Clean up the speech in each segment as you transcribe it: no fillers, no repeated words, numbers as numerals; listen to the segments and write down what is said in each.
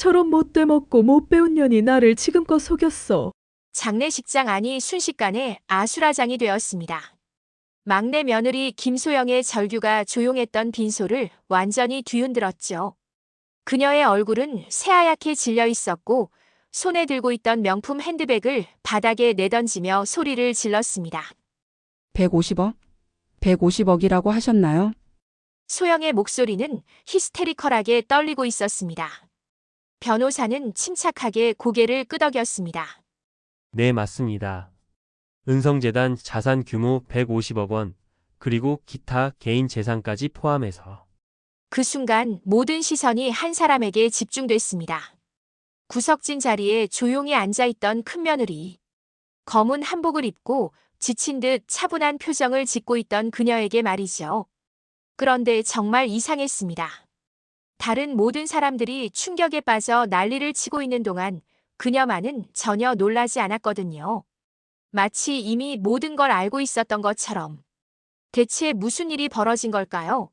저런 못돼 먹고 못 배운 년이 나를 지금껏 속였어. 장례식장 안이 순식간에 아수라장이 되었습니다. 막내 며느리 김소영의 절규가 조용했던 빈소를 완전히 뒤흔들었죠. 그녀의 얼굴은 새하얗게 질려 있었고 손에 들고 있던 명품 핸드백을 바닥에 내던지며 소리를 질렀습니다. 150억? 150억이라고 하셨나요? 소영의 목소리는 히스테리컬하게 떨리고 있었습니다. 변호사는 침착하게 고개를 끄덕였습니다. 네, 맞습니다. 은성재단 자산 규모 150억 원, 그리고 기타 개인 재산까지 포함해서. 그 순간 모든 시선이 한 사람에게 집중됐습니다. 구석진 자리에 조용히 앉아있던 큰며느리. 검은 한복을 입고 지친 듯 차분한 표정을 짓고 있던 그녀에게 말이죠. 그런데 정말 이상했습니다. 다른 모든 사람들이 충격에 빠져 난리를 치고 있는 동안 그녀만은 전혀 놀라지 않았거든요. 마치 이미 모든 걸 알고 있었던 것처럼. 대체 무슨 일이 벌어진 걸까요?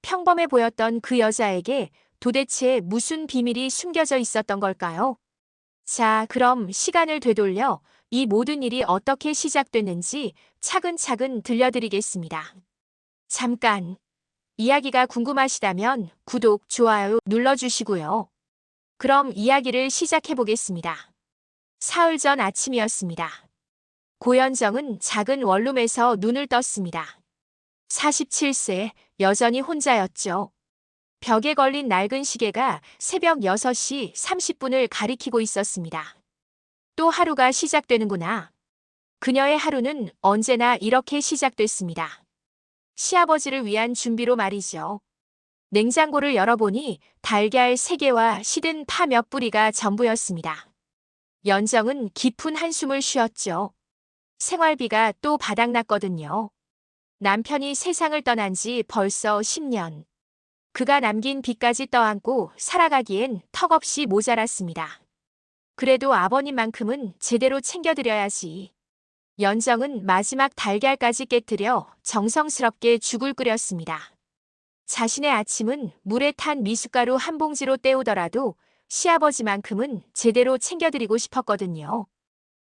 평범해 보였던 그 여자에게 도대체 무슨 비밀이 숨겨져 있었던 걸까요? 자, 그럼 시간을 되돌려 이 모든 일이 어떻게 시작됐는지 차근차근 들려드리겠습니다. 잠깐. 이야기가 궁금하시다면 구독, 좋아요 눌러주시고요. 그럼 이야기를 시작해 보겠습니다. 사흘 전 아침이었습니다. 고현정은 작은 원룸에서 눈을 떴습니다. 47세, 여전히 혼자였죠. 벽에 걸린 낡은 시계가 새벽 6시 30분을 가리키고 있었습니다. 또 하루가 시작되는구나. 그녀의 하루는 언제나 이렇게 시작됐습니다. 시아버지를 위한 준비로 말이죠. 냉장고를 열어보니 달걀 3개와 시든 파 몇 뿌리가 전부였습니다. 연정은 깊은 한숨을 쉬었죠. 생활비가 또 바닥났거든요. 남편이 세상을 떠난 지 벌써 10년. 그가 남긴 빚까지 떠안고 살아가기엔 턱없이 모자랐습니다. 그래도 아버님만큼은 제대로 챙겨드려야지. 연정은 마지막 달걀까지 깨뜨려 정성스럽게 죽을 끓였습니다. 자신의 아침은 물에 탄 미숫가루 한 봉지로 때우더라도 시아버지만큼은 제대로 챙겨드리고 싶었거든요.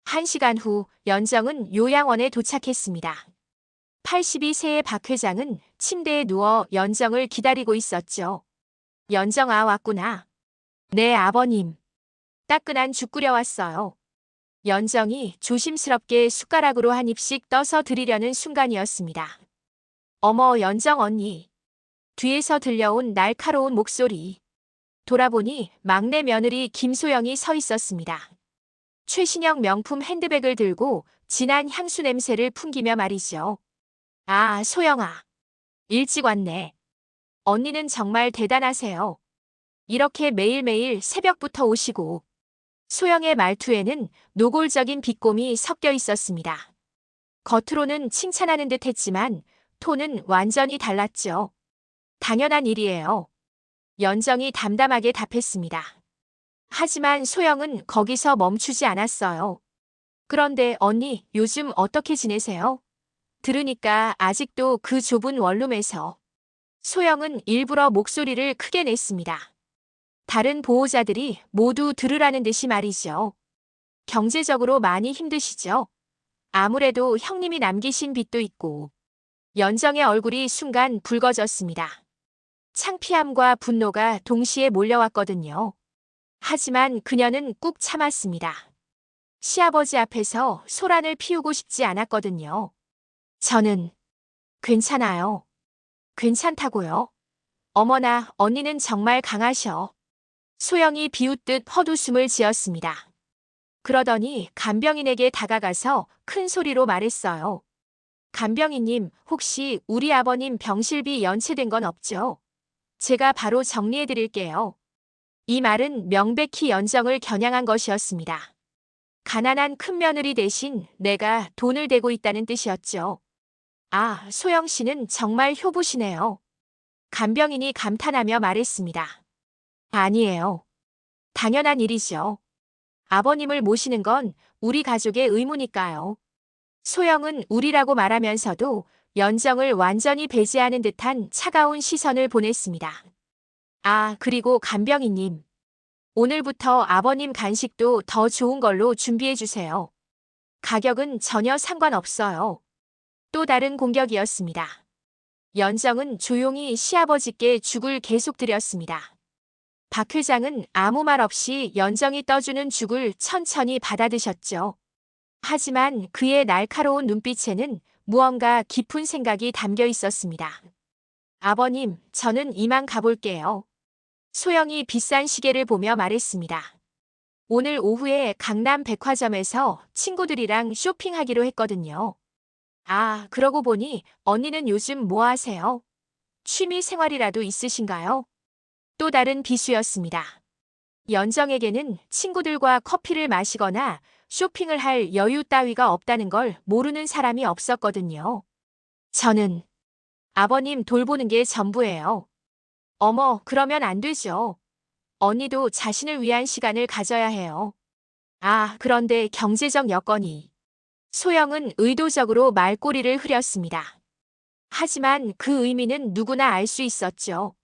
1시간 후 연정은 요양원에 도착했습니다. 82세의 박 회장은 침대에 누워 연정을 기다리고 있었죠. 연정아, 왔구나. 네, 아버님. 따끈한 죽 끓여왔어요. 연정이 조심스럽게 숟가락으로 한 입씩 떠서 드리려는 순간이었습니다. 어머, 연정 언니. 뒤에서 들려온 날카로운 목소리. 돌아보니 막내 며느리 김소영이 서 있었습니다. 최신형 명품 핸드백을 들고 진한 향수 냄새를 풍기며 말이죠. 아, 소영아. 일찍 왔네. 언니는 정말 대단하세요. 이렇게 매일매일 새벽부터 오시고. 소영의 말투에는 노골적인 비꼼이 섞여 있었습니다. 겉으로는 칭찬하는 듯 했지만 톤은 완전히 달랐죠. 당연한 일이에요. 연정이 담담하게 답했습니다. 하지만 소영은 거기서 멈추지 않았어요. 그런데 언니, 요즘 어떻게 지내세요? 들으니까 아직도 그 좁은 원룸에서. 소영은 일부러 목소리를 크게 냈습니다. 다른 보호자들이 모두 들으라는 듯이 말이죠. 경제적으로 많이 힘드시죠? 아무래도 형님이 남기신 빚도 있고. 연정의 얼굴이 순간 붉어졌습니다. 창피함과 분노가 동시에 몰려왔거든요. 하지만 그녀는 꾹 참았습니다. 시아버지 앞에서 소란을 피우고 싶지 않았거든요. 저는 괜찮아요. 괜찮다고요? 어머나, 언니는 정말 강하셔. 소영이 비웃듯 헛웃음을 지었습니다. 그러더니 간병인에게 다가가서 큰 소리로 말했어요. 간병인님, 혹시 우리 아버님 병실비 연체된 건 없죠? 제가 바로 정리해드릴게요. 이 말은 명백히 연정을 겨냥한 것이었습니다. 가난한 큰며느리 대신 내가 돈을 대고 있다는 뜻이었죠. 아, 소영 씨는 정말 효부시네요. 간병인이 감탄하며 말했습니다. 아니에요. 당연한 일이죠. 아버님을 모시는 건 우리 가족의 의무니까요. 소영은 우리라고 말하면서도 연정을 완전히 배제하는 듯한 차가운 시선을 보냈습니다. 아, 그리고 간병인님. 오늘부터 아버님 간식도 더 좋은 걸로 준비해 주세요. 가격은 전혀 상관없어요. 또 다른 공격이었습니다. 연정은 조용히 시아버지께 죽을 계속 드렸습니다. 박 회장은 아무 말 없이 연정이 떠주는 죽을 천천히 받아드셨죠. 하지만 그의 날카로운 눈빛에는 무언가 깊은 생각이 담겨 있었습니다. 아버님, 저는 이만 가볼게요. 소영이 비싼 시계를 보며 말했습니다. 오늘 오후에 강남 백화점에서 친구들이랑 쇼핑하기로 했거든요. 아, 그러고 보니 언니는 요즘 뭐 하세요? 취미 생활이라도 있으신가요? 또 다른 비수였습니다. 연정에게는 친구들과 커피를 마시거나 쇼핑을 할 여유 따위가 없다는 걸 모르는 사람이 없었거든요. 저는 아버님 돌보는 게 전부예요. 어머, 그러면 안 되죠. 언니도 자신을 위한 시간을 가져야 해요. 아, 그런데 경제적 여건이. 소영은 의도적으로 말꼬리를 흐렸습니다. 하지만 그 의미는 누구나 알 수 있었죠.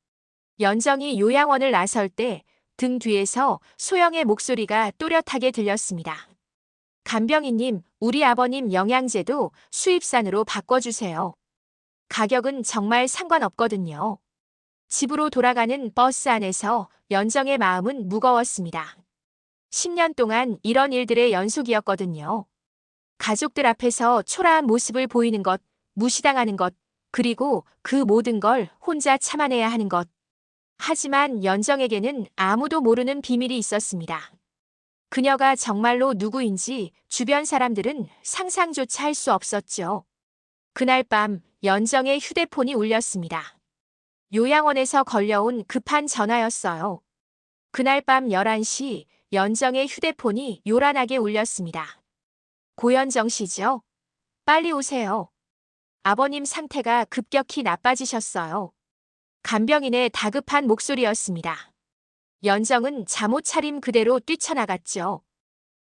연정이 요양원을 나설 때 등 뒤에서 소영의 목소리가 또렷하게 들렸습니다. 간병인님, 우리 아버님 영양제도 수입산으로 바꿔주세요. 가격은 정말 상관없거든요. 집으로 돌아가는 버스 안에서 연정의 마음은 무거웠습니다. 10년 동안 이런 일들의 연속이었거든요. 가족들 앞에서 초라한 모습을 보이는 것, 무시당하는 것, 그리고 그 모든 걸 혼자 참아내야 하는 것. 하지만 연정에게는 아무도 모르는 비밀이 있었습니다. 그녀가 정말로 누구인지 주변 사람들은 상상조차 할 수 없었죠. 그날 밤 연정의 휴대폰이 울렸습니다. 요양원에서 걸려온 급한 전화였어요. 그날 밤 11시 연정의 휴대폰이 요란하게 울렸습니다. 고연정 씨죠? 빨리 오세요. 아버님 상태가 급격히 나빠지셨어요. 간병인의 다급한 목소리였습니다. 연정은 잠옷 차림 그대로 뛰쳐나갔죠.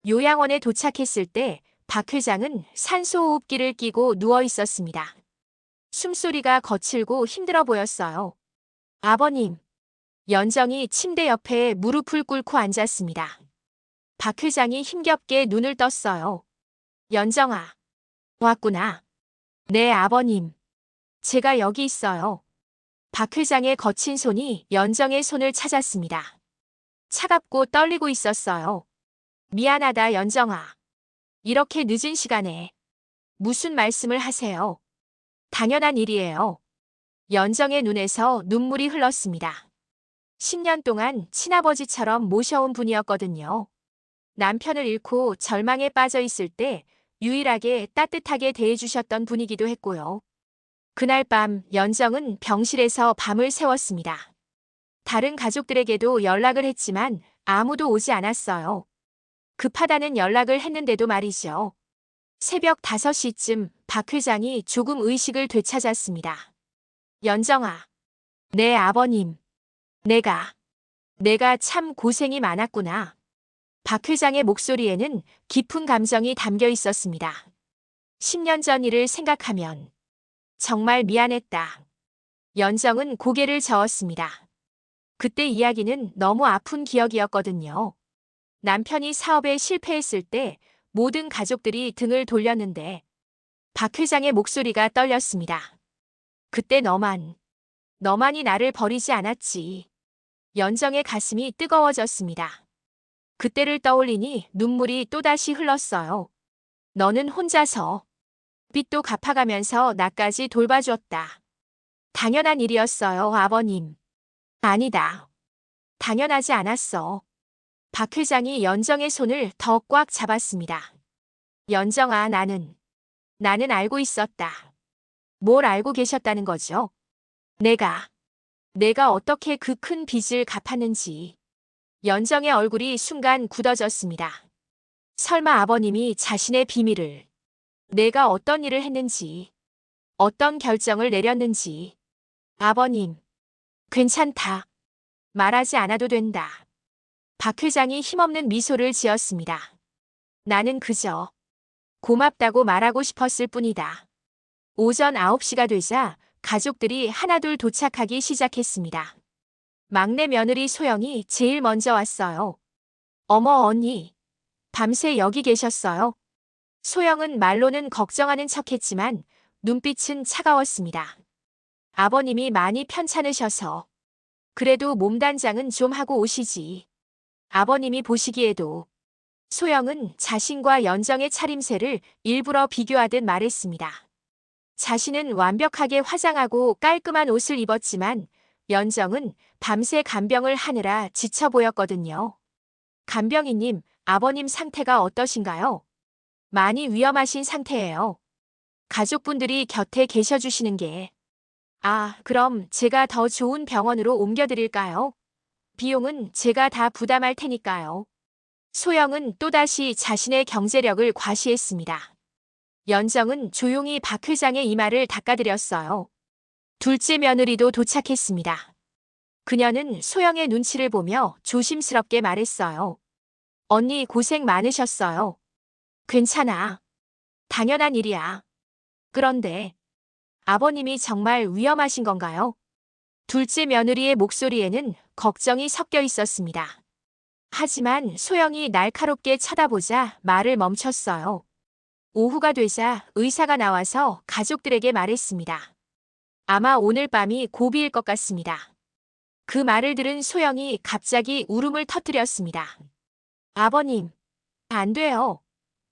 요양원에 도착했을 때 박 회장은 산소호흡기를 끼고 누워 있었습니다. 숨소리가 거칠고 힘들어 보였어요. 아버님. 연정이 침대 옆에 무릎을 꿇고 앉았습니다. 박 회장이 힘겹게 눈을 떴어요. 연정아. 왔구나. 네, 아버님. 제가 여기 있어요. 박 회장의 거친 손이 연정의 손을 찾았습니다. 차갑고 떨리고 있었어요. 미안하다, 연정아. 이렇게 늦은 시간에 무슨 말씀을 하세요? 당연한 일이에요. 연정의 눈에서 눈물이 흘렀습니다. 10년 동안 친아버지처럼 모셔온 분이었거든요. 남편을 잃고 절망에 빠져 있을 때 유일하게 따뜻하게 대해주셨던 분이기도 했고요. 그날 밤 연정은 병실에서 밤을 새웠습니다. 다른 가족들에게도 연락을 했지만 아무도 오지 않았어요. 급하다는 연락을 했는데도 말이죠. 새벽 5시쯤 박 회장이 조금 의식을 되찾았습니다. 연정아. 네, 아버님. 내가 참 고생이 많았구나. 박 회장의 목소리에는 깊은 감정이 담겨 있었습니다. 10년 전 일을 생각하면 정말 미안했다. 연정은 고개를 저었습니다. 그때 이야기는 너무 아픈 기억이었거든요. 남편이 사업에 실패했을 때 모든 가족들이 등을 돌렸는데 박 회장의 목소리가 떨렸습니다. 그때 너만이 나를 버리지 않았지. 연정의 가슴이 뜨거워졌습니다. 그때를 떠올리니 눈물이 또다시 흘렀어요. 너는 혼자서 빚도 갚아가면서 나까지 돌봐주었다. 당연한 일이었어요, 아버님. 아니다. 당연하지 않았어. 박 회장이 연정의 손을 더 꽉 잡았습니다. 연정아, 나는 알고 있었다. 뭘 알고 계셨다는 거죠? 내가 어떻게 그 큰 빚을 갚았는지. 연정의 얼굴이 순간 굳어졌습니다. 설마 아버님이 자신의 비밀을, 내가 어떤 일을 했는지, 어떤 결정을 내렸는지. 아버님, 괜찮다. 말하지 않아도 된다. 박 회장이 힘없는 미소를 지었습니다. 나는 그저 고맙다고 말하고 싶었을 뿐이다. 오전 9시가 되자 가족들이 하나둘 도착하기 시작했습니다. 막내 며느리 소영이 제일 먼저 왔어요. 어머 언니, 밤새 여기 계셨어요? 소영은 말로는 걱정하는 척했지만 눈빛은 차가웠습니다. 아버님이 많이 편찮으셔서. 그래도 몸단장은 좀 하고 오시지. 아버님이 보시기에도. 소영은 자신과 연정의 차림새를 일부러 비교하듯 말했습니다. 자신은 완벽하게 화장하고 깔끔한 옷을 입었지만 연정은 밤새 간병을 하느라 지쳐 보였거든요. 간병이님, 아버님 상태가 어떠신가요? 많이 위험하신 상태예요. 가족분들이 곁에 계셔주시는 게. 아, 그럼 제가 더 좋은 병원으로 옮겨드릴까요? 비용은 제가 다 부담할 테니까요. 소영은 또다시 자신의 경제력을 과시했습니다. 연정은 조용히 박 회장의 이마를 닦아드렸어요. 둘째 며느리도 도착했습니다. 그녀는 소영의 눈치를 보며 조심스럽게 말했어요. 언니 고생 많으셨어요. 괜찮아. 당연한 일이야. 그런데 아버님이 정말 위험하신 건가요? 둘째 며느리의 목소리에는 걱정이 섞여 있었습니다. 하지만 소영이 날카롭게 쳐다보자 말을 멈췄어요. 오후가 되자 의사가 나와서 가족들에게 말했습니다. 아마 오늘 밤이 고비일 것 같습니다. 그 말을 들은 소영이 갑자기 울음을 터뜨렸습니다. 아버님, 안 돼요.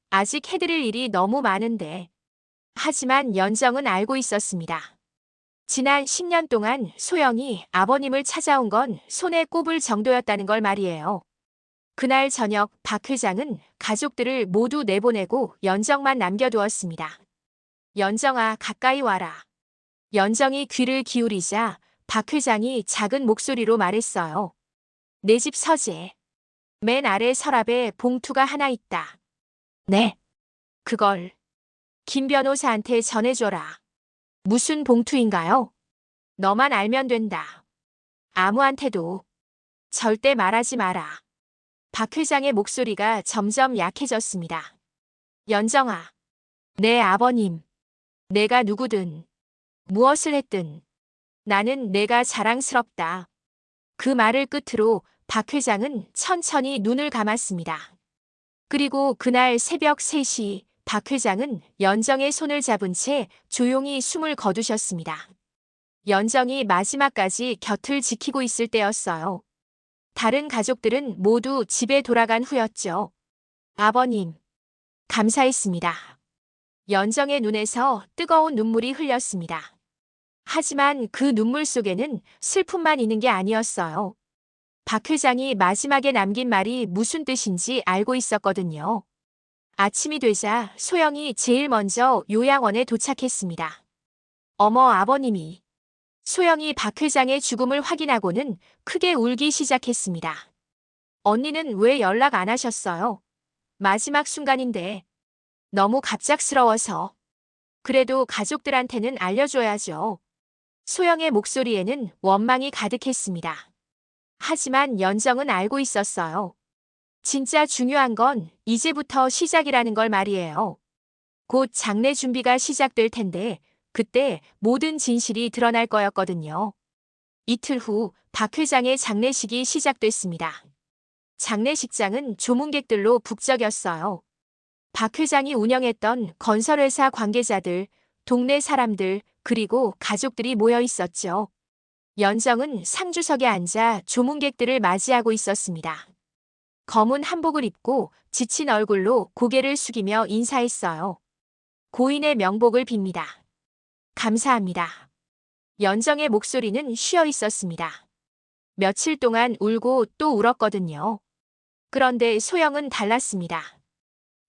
아직 해드릴 일이 너무 많은데. 하지만 연정은 알고 있었습니다. 지난 10년 동안 소영이 아버님을 찾아온 건 손에 꼽을 정도였다는 걸 말이에요. 그날 저녁 박 회장은 가족들을 모두 내보내고 연정만 남겨두었습니다. 연정아, 가까이 와라. 연정이 귀를 기울이자 박 회장이 작은 목소리로 말했어요. 내 집 서재. 맨 아래 서랍에 봉투가 하나 있다. 네. 그걸 김 변호사한테 전해줘라. 무슨 봉투인가요? 너만 알면 된다. 아무한테도. 절대 말하지 마라. 박 회장의 목소리가 점점 약해졌습니다. 연정아, 내 아버님. 내가 누구든, 무엇을 했든 나는 내가 자랑스럽다. 그 말을 끝으로 박 회장은 천천히 눈을 감았습니다. 그리고 그날 새벽 3시 박 회장은 연정의 손을 잡은 채 조용히 숨을 거두셨습니다. 연정이 마지막까지 곁을 지키고 있을 때였어요. 다른 가족들은 모두 집에 돌아간 후였죠. 아버님, 감사했습니다. 연정의 눈에서 뜨거운 눈물이 흘렸습니다. 하지만 그 눈물 속에는 슬픔만 있는 게 아니었어요. 박 회장이 마지막에 남긴 말이 무슨 뜻인지 알고 있었거든요. 아침이 되자 소영이 제일 먼저 요양원에 도착했습니다. 어머, 아버님이. 소영이 박 회장의 죽음을 확인하고는 크게 울기 시작했습니다. 언니는 왜 연락 안 하셨어요? 마지막 순간인데. 너무 갑작스러워서. 그래도 가족들한테는 알려줘야죠. 소영의 목소리에는 원망이 가득했습니다. 하지만 연정은 알고 있었어요. 진짜 중요한 건 이제부터 시작이라는 걸 말이에요. 곧 장례 준비가 시작될 텐데 그때 모든 진실이 드러날 거였거든요. 이틀 후 박 회장의 장례식이 시작됐습니다. 장례식장은 조문객들로 북적였어요. 박 회장이 운영했던 건설회사 관계자들, 동네 사람들, 그리고 가족들이 모여 있었죠. 연정은 상주석에 앉아 조문객들을 맞이하고 있었습니다. 검은 한복을 입고 지친 얼굴로 고개를 숙이며 인사했어요. 고인의 명복을 빕니다. 감사합니다. 연정의 목소리는 쉬어 있었습니다. 며칠 동안 울고 또 울었거든요. 그런데 소영은 달랐습니다.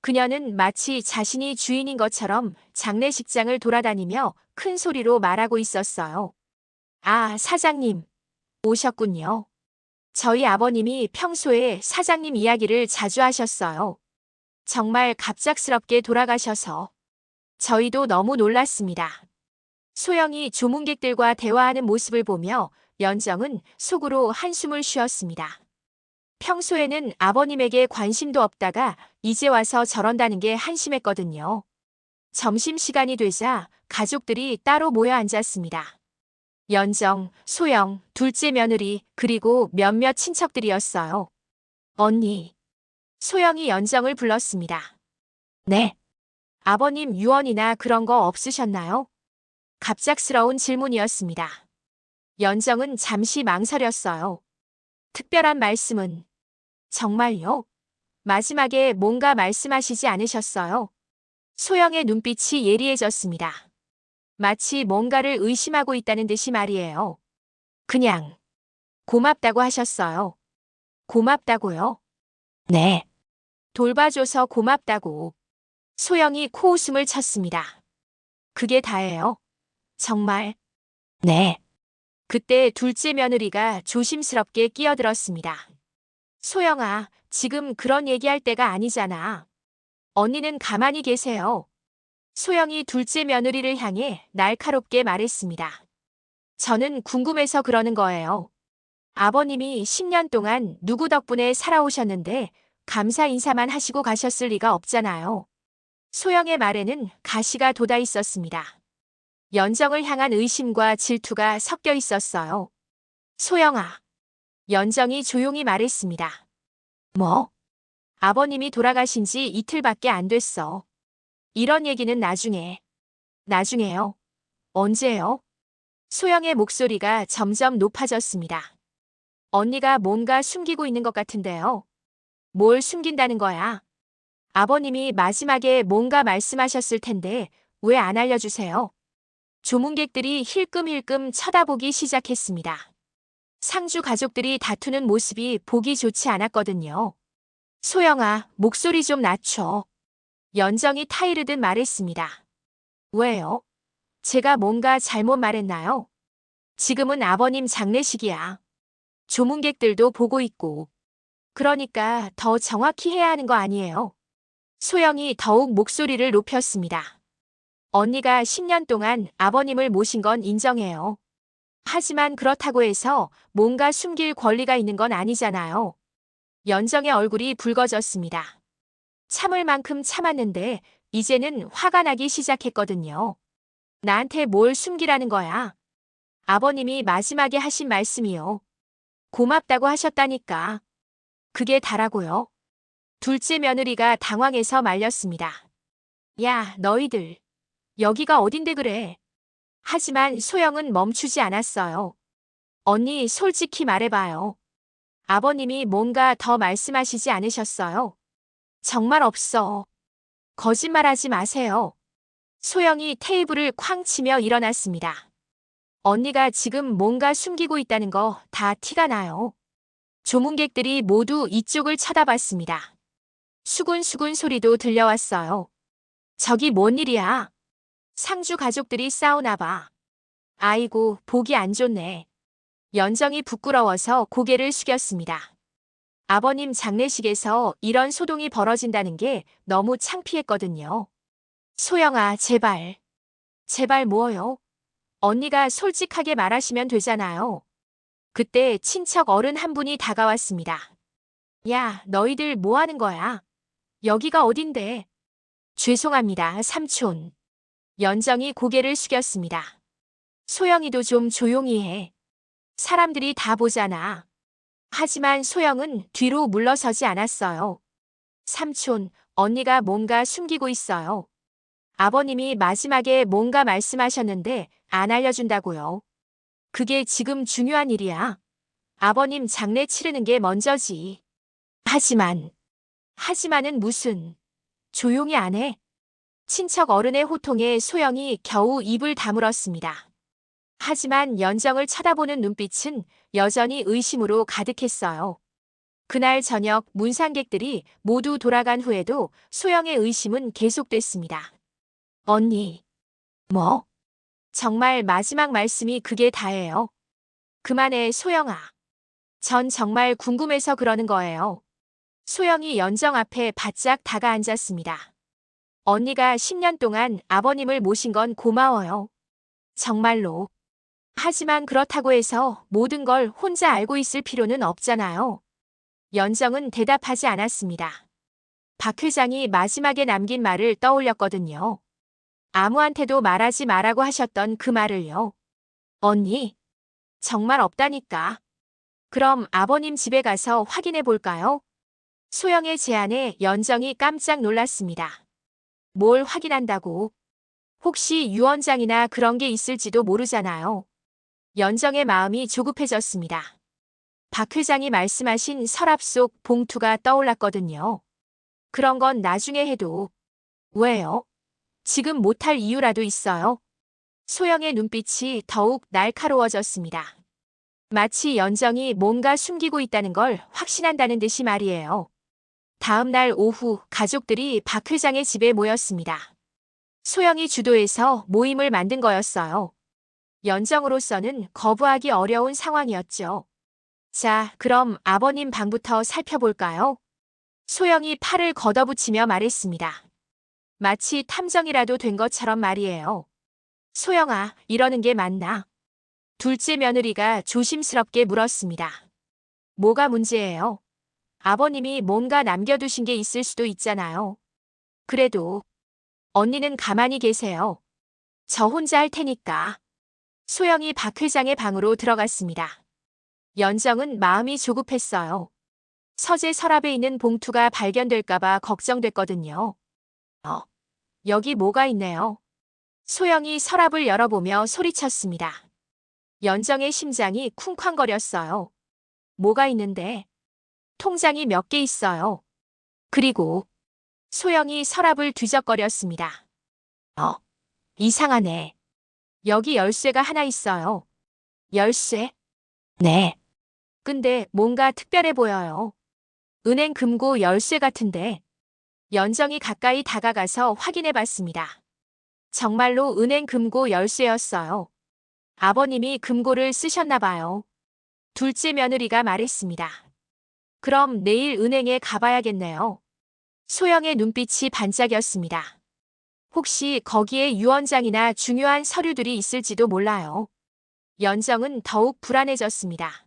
그녀는 마치 자신이 주인인 것처럼 장례식장을 돌아다니며 큰 소리로 말하고 있었어요. 아, 사장님. 오셨군요. 저희 아버님이 평소에 사장님 이야기를 자주 하셨어요. 정말 갑작스럽게 돌아가셔서 저희도 너무 놀랐습니다. 소영이 조문객들과 대화하는 모습을 보며 연정은 속으로 한숨을 쉬었습니다. 평소에는 아버님에게 관심도 없다가 이제 와서 저런다는 게 한심했거든요. 점심시간이 되자 가족들이 따로 모여 앉았습니다. 연정, 소영, 둘째 며느리, 그리고 몇몇 친척들이었어요. 언니, 소영이 연정을 불렀습니다. 네. 아버님 유언이나 그런 거 없으셨나요? 갑작스러운 질문이었습니다. 연정은 잠시 망설였어요. 특별한 말씀은 정말요? 마지막에 뭔가 말씀하시지 않으셨어요? 소영의 눈빛이 예리해졌습니다. 마치 뭔가를 의심하고 있다는 듯이 말이에요. 그냥 고맙다고 하셨어요. 고맙다고요? 네. 돌봐줘서 고맙다고. 소영이 코웃음을 쳤습니다. 그게 다예요. 정말? 네. 그때 둘째 며느리가 조심스럽게 끼어들었습니다. 소영아, 지금 그런 얘기할 때가 아니잖아. 언니는 가만히 계세요. 소영이 둘째 며느리를 향해 날카롭게 말했습니다. 저는 궁금해서 그러는 거예요. 아버님이 10년 동안 누구 덕분에 살아오셨는데 감사 인사만 하시고 가셨을 리가 없잖아요. 소영의 말에는 가시가 돋아 있었습니다. 연정을 향한 의심과 질투가 섞여 있었어요. 소영아. 연정이 조용히 말했습니다. 뭐? 아버님이 돌아가신 지 이틀밖에 안 됐어. 이런 얘기는 나중에. 나중에요? 언제요? 소영의 목소리가 점점 높아졌습니다. 언니가 뭔가 숨기고 있는 것 같은데요. 뭘 숨긴다는 거야? 아버님이 마지막에 뭔가 말씀하셨을 텐데 왜 안 알려주세요? 조문객들이 힐끔힐끔 쳐다보기 시작했습니다. 상주 가족들이 다투는 모습이 보기 좋지 않았거든요. 소영아, 목소리 좀 낮춰. 연정이 타이르듯 말했습니다. 왜요? 제가 뭔가 잘못 말했나요? 지금은 아버님 장례식이야. 조문객들도 보고 있고. 그러니까 더 정확히 해야 하는 거 아니에요? 소영이 더욱 목소리를 높였습니다. 언니가 10년 동안 아버님을 모신 건 인정해요. 하지만 그렇다고 해서 뭔가 숨길 권리가 있는 건 아니잖아요. 연정의 얼굴이 붉어졌습니다. 참을 만큼 참았는데 이제는 화가 나기 시작했거든요. 나한테 뭘 숨기라는 거야? 아버님이 마지막에 하신 말씀이요. 고맙다고 하셨다니까. 그게 다라고요? 둘째 며느리가 당황해서 말렸습니다. 야, 너희들. 여기가 어딘데 그래? 하지만 소영은 멈추지 않았어요. 언니, 솔직히 말해봐요. 아버님이 뭔가 더 말씀하시지 않으셨어요? 정말 없어. 거짓말하지 마세요. 소영이 테이블을 쾅 치며 일어났습니다. 언니가 지금 뭔가 숨기고 있다는 거 다 티가 나요. 조문객들이 모두 이쪽을 쳐다봤습니다. 수군수군 소리도 들려왔어요. 저기 뭔 일이야? 상주 가족들이 싸우나 봐. 아이고, 보기 안 좋네. 연정이 부끄러워서 고개를 숙였습니다. 아버님 장례식에서 이런 소동이 벌어진다는 게 너무 창피했거든요. 소영아, 제발. 제발 뭐요? 언니가 솔직하게 말하시면 되잖아요. 그때 친척 어른 한 분이 다가왔습니다. 야, 너희들 뭐 하는 거야? 여기가 어딘데? 죄송합니다, 삼촌. 연정이 고개를 숙였습니다. 소영이도 좀 조용히 해. 사람들이 다 보잖아. 하지만 소영은 뒤로 물러서지 않았어요. 삼촌, 언니가 뭔가 숨기고 있어요. 아버님이 마지막에 뭔가 말씀하셨는데 안 알려준다고요. 그게 지금 중요한 일이야. 아버님 장례 치르는 게 먼저지. 하지만은 무슨. 조용히 안 해? 친척 어른의 호통에 소영이 겨우 입을 다물었습니다. 하지만 연정을 쳐다보는 눈빛은 여전히 의심으로 가득했어요. 그날 저녁 문상객들이 모두 돌아간 후에도 소영의 의심은 계속됐습니다. 언니. 뭐? 정말 마지막 말씀이 그게 다예요. 그만해, 소영아. 전 정말 궁금해서 그러는 거예요. 소영이 연정 앞에 바짝 다가앉았습니다. 언니가 10년 동안 아버님을 모신 건 고마워요. 정말로. 하지만 그렇다고 해서 모든 걸 혼자 알고 있을 필요는 없잖아요. 연정은 대답하지 않았습니다. 박 회장이 마지막에 남긴 말을 떠올렸거든요. 아무한테도 말하지 말라고 하셨던 그 말을요. 언니, 정말 없다니까. 그럼 아버님 집에 가서 확인해 볼까요? 소영의 제안에 연정이 깜짝 놀랐습니다. 뭘 확인한다고? 혹시 유언장이나 그런 게 있을지도 모르잖아요. 연정의 마음이 조급해졌습니다. 박 회장이 말씀하신 서랍 속 봉투가 떠올랐거든요. 그런 건 나중에 해도. 왜요? 지금 못할 이유라도 있어요? 소영의 눈빛이 더욱 날카로워졌습니다. 마치 연정이 뭔가 숨기고 있다는 걸 확신한다는 듯이 말이에요. 다음 날 오후 가족들이 박 회장의 집에 모였습니다. 소영이 주도해서 모임을 만든 거였어요. 연정으로서는 거부하기 어려운 상황이었죠. 자, 그럼 아버님 방부터 살펴볼까요? 소영이 팔을 걷어붙이며 말했습니다. 마치 탐정이라도 된 것처럼 말이에요. 소영아, 이러는 게 맞나? 둘째 며느리가 조심스럽게 물었습니다. 뭐가 문제예요? 아버님이 뭔가 남겨두신 게 있을 수도 있잖아요. 그래도 언니는 가만히 계세요. 저 혼자 할 테니까. 소영이 박 회장의 방으로 들어갔습니다. 연정은 마음이 조급했어요. 서재 서랍에 있는 봉투가 발견될까봐 걱정됐거든요. 여기 뭐가 있네요. 소영이 서랍을 열어보며 소리쳤습니다. 연정의 심장이 쿵쾅거렸어요. 뭐가 있는데? 통장이 몇 개 있어요. 그리고 소영이 서랍을 뒤적거렸습니다. 이상하네. 여기 열쇠가 하나 있어요. 열쇠? 네. 근데 뭔가 특별해 보여요. 은행 금고 열쇠 같은데. 연정이 가까이 다가가서 확인해 봤습니다. 정말로 은행 금고 열쇠였어요. 아버님이 금고를 쓰셨나 봐요. 둘째 며느리가 말했습니다. 그럼 내일 은행에 가봐야겠네요. 소영의 눈빛이 반짝였습니다. 혹시 거기에 유언장이나 중요한 서류들이 있을지도 몰라요. 연정은 더욱 불안해졌습니다.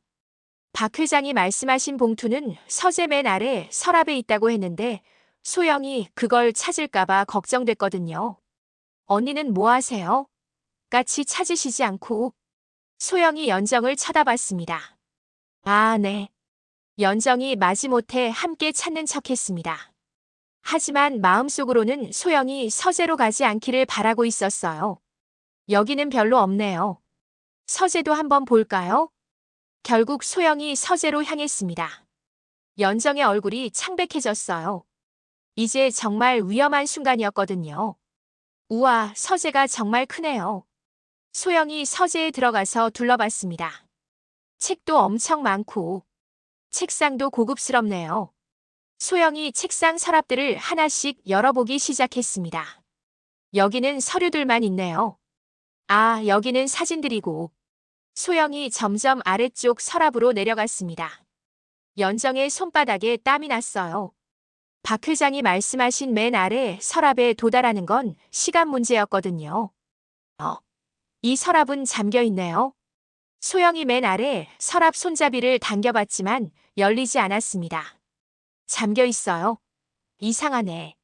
박 회장이 말씀하신 봉투는 서재 맨 아래 서랍에 있다고 했는데 소영이 그걸 찾을까봐 걱정됐거든요. 언니는 뭐 하세요? 같이 찾으시지 않고. 소영이 연정을 쳐다봤습니다. 아, 네. 연정이 마지못해 함께 찾는 척했습니다. 하지만 마음속으로는 소영이 서재로 가지 않기를 바라고 있었어요. 여기는 별로 없네요. 서재도 한번 볼까요? 결국 소영이 서재로 향했습니다. 연정의 얼굴이 창백해졌어요. 이제 정말 위험한 순간이었거든요. 우와, 서재가 정말 크네요. 소영이 서재에 들어가서 둘러봤습니다. 책도 엄청 많고 책상도 고급스럽네요. 소영이 책상 서랍들을 하나씩 열어보기 시작했습니다. 여기는 서류들만 있네요. 아, 여기는 사진들이고. 소영이 점점 아래쪽 서랍으로 내려갔습니다. 연정의 손바닥에 땀이 났어요. 박 회장이 말씀하신 맨 아래 서랍에 도달하는 건 시간 문제였거든요. 이 서랍은 잠겨 있네요. 소영이 맨 아래 서랍 손잡이를 당겨봤지만 열리지 않았습니다. 잠겨 있어요. 이상하네.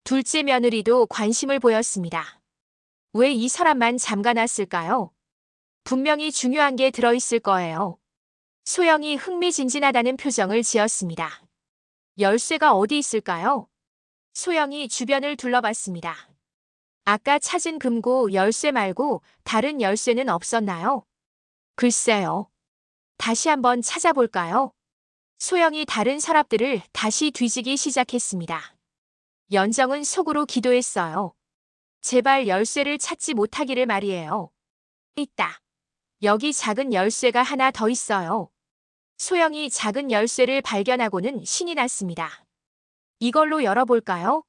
둘째 며느리도 관심을 보였습니다. 왜 이 서랍만 잠가놨을까요? 분명히 중요한 게 들어있을 거예요. 소영이 흥미진진하다는 표정을 지었습니다. 열쇠가 어디 있을까요? 소영이 주변을 둘러봤습니다. 아까 찾은 금고 열쇠 말고 다른 열쇠는 없었나요? 글쎄요. 다시 한번 찾아볼까요? 소영이 다른 서랍들을 다시 뒤지기 시작했습니다. 연정은 속으로 기도했어요. 제발 열쇠를 찾지 못하기를 말이에요. 있다. 여기 작은 열쇠가 하나 더 있어요. 소영이 작은 열쇠를 발견하고는 신이 났습니다. 이걸로 열어볼까요?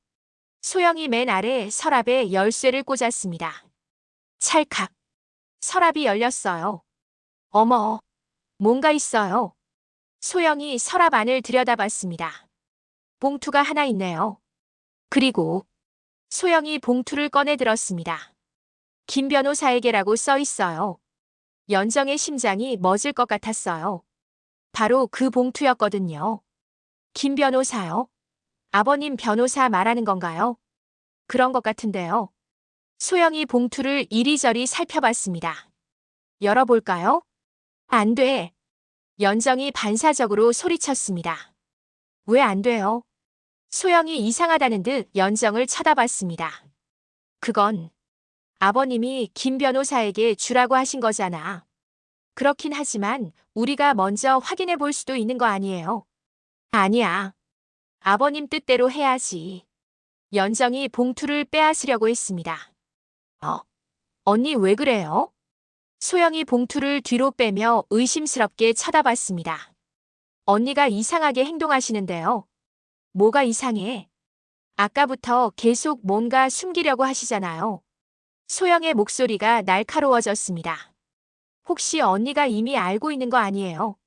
소영이 맨 아래 서랍에 열쇠를 꽂았습니다. 찰칵. 서랍이 열렸어요. 어머, 뭔가 있어요. 소영이 서랍 안을 들여다봤습니다. 봉투가 하나 있네요. 그리고 소영이 봉투를 꺼내 들었습니다. 김 변호사에게라고 써 있어요. 연정의 심장이 멎을 것 같았어요. 바로 그 봉투였거든요. 김 변호사요? 아버님 변호사 말하는 건가요? 그런 것 같은데요. 소영이 봉투를 이리저리 살펴봤습니다. 열어볼까요? 안 돼. 연정이 반사적으로 소리쳤습니다. 왜 안 돼요? 소영이 이상하다는 듯 연정을 쳐다봤습니다. 그건 아버님이 김 변호사에게 주라고 하신 거잖아. 그렇긴 하지만 우리가 먼저 확인해 볼 수도 있는 거 아니에요? 아니야. 아버님 뜻대로 해야지. 연정이 봉투를 빼앗으려고 했습니다. 언니 왜 그래요? 소영이 봉투를 뒤로 빼며 의심스럽게 쳐다봤습니다. 언니가 이상하게 행동하시는데요. 뭐가 이상해? 아까부터 계속 뭔가 숨기려고 하시잖아요. 소영의 목소리가 날카로워졌습니다. 혹시 언니가 이미 알고 있는 거 아니에요?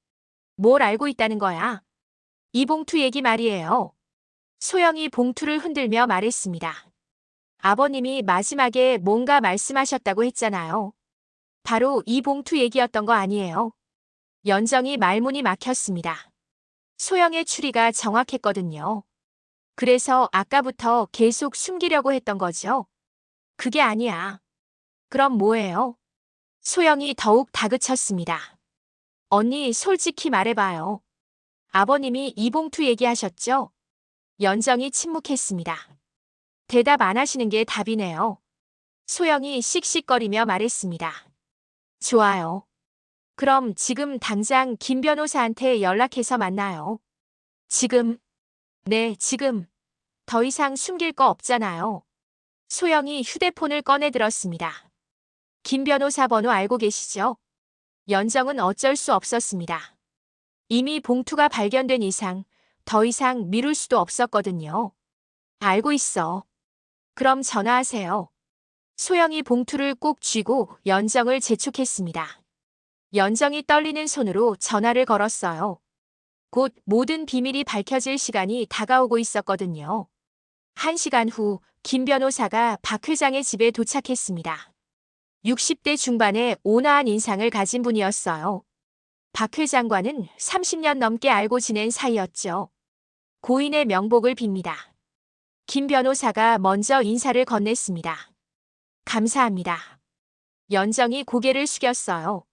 뭘 알고 있다는 거야? 이 봉투 얘기 말이에요. 소영이 봉투를 흔들며 말했습니다. 아버님이 마지막에 뭔가 말씀하셨다고 했잖아요. 바로 이 봉투 얘기였던 거 아니에요? 연정이 말문이 막혔습니다. 소영의 추리가 정확했거든요. 그래서 아까부터 계속 숨기려고 했던 거죠? 그게 아니야. 그럼 뭐예요? 소영이 더욱 다그쳤습니다. 언니 솔직히 말해봐요. 아버님이 이 봉투 얘기하셨죠? 연정이 침묵했습니다. 대답 안 하시는 게 답이네요. 소영이 씩씩거리며 말했습니다. 좋아요. 그럼 지금 당장 김 변호사한테 연락해서 만나요. 지금? 네, 지금. 더 이상 숨길 거 없잖아요. 소영이 휴대폰을 꺼내 들었습니다. 김 변호사 번호 알고 계시죠? 연정은 어쩔 수 없었습니다. 이미 봉투가 발견된 이상 더 이상 미룰 수도 없었거든요. 알고 있어. 그럼 전화하세요. 소영이 봉투를 꼭 쥐고 연정을 재촉했습니다. 연정이 떨리는 손으로 전화를 걸었어요. 곧 모든 비밀이 밝혀질 시간이 다가오고 있었거든요. 1시간 후 김 변호사가 박 회장의 집에 도착했습니다. 60대 중반의 온화한 인상을 가진 분이었어요. 박 회장과는 30년 넘게 알고 지낸 사이였죠. 고인의 명복을 빕니다. 김 변호사가 먼저 인사를 건넸습니다. 감사합니다. 연정이 고개를 숙였어요.